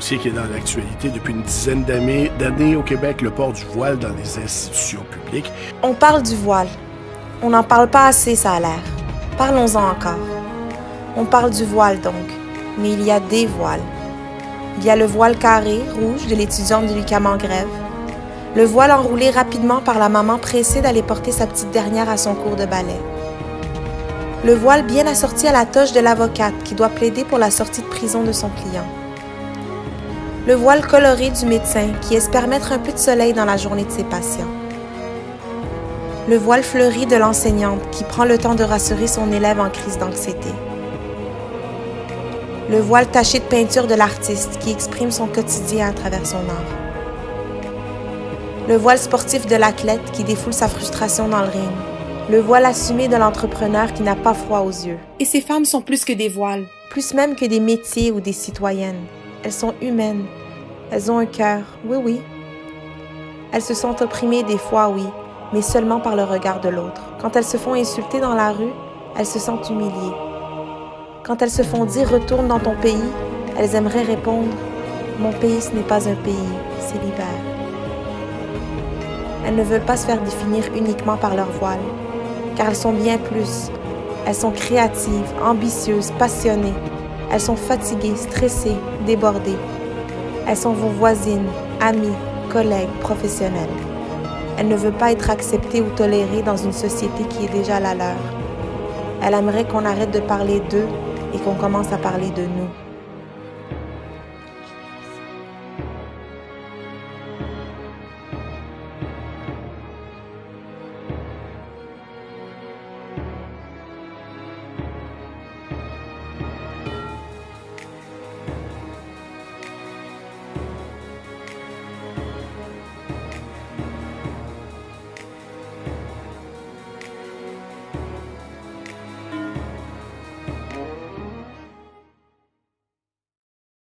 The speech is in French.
dossier qui est dans l'actualité depuis une dizaine d'années au Québec, le port du voile dans les institutions publiques. On parle du voile. On n'en parle pas assez, ça a l'air. Parlons-en encore. On parle du voile donc, mais il y a des voiles. Il y a le voile carré, rouge, de l'étudiante de l'UQAM en grève. Le voile enroulé rapidement par la maman pressée d'aller porter sa petite dernière à son cours de ballet. Le voile bien assorti à la toche de l'avocate qui doit plaider pour la sortie de prison de son client. Le voile coloré du médecin qui espère mettre un peu de soleil dans la journée de ses patients. Le voile fleuri de l'enseignante qui prend le temps de rassurer son élève en crise d'anxiété. Le voile taché de peinture de l'artiste qui exprime son quotidien à travers son art. Le voile sportif de l'athlète qui défoule sa frustration dans le ring. Le voile assumé de l'entrepreneur qui n'a pas froid aux yeux. Et ces femmes sont plus que des voiles, plus même que des métiers ou des citoyennes. Elles sont humaines. Elles ont un cœur, oui, oui. Elles se sont opprimées des fois, oui, mais seulement par le regard de l'autre. Quand elles se font insulter dans la rue, elles se sentent humiliées. Quand elles se font dire « retourne dans ton pays », elles aimeraient répondre « mon pays, ce n'est pas un pays, c'est l'hiver ». Elles ne veulent pas se faire définir uniquement par leur voile, car elles sont bien plus. Elles sont créatives, ambitieuses, passionnées. Elles sont fatiguées, stressées, débordées. Elles sont vos voisines, amies, collègues, professionnelles. Elles ne veulent pas être acceptées ou tolérées dans une société qui est déjà la leur. Elles aimeraient qu'on arrête de parler d'eux et qu'on commence à parler de nous.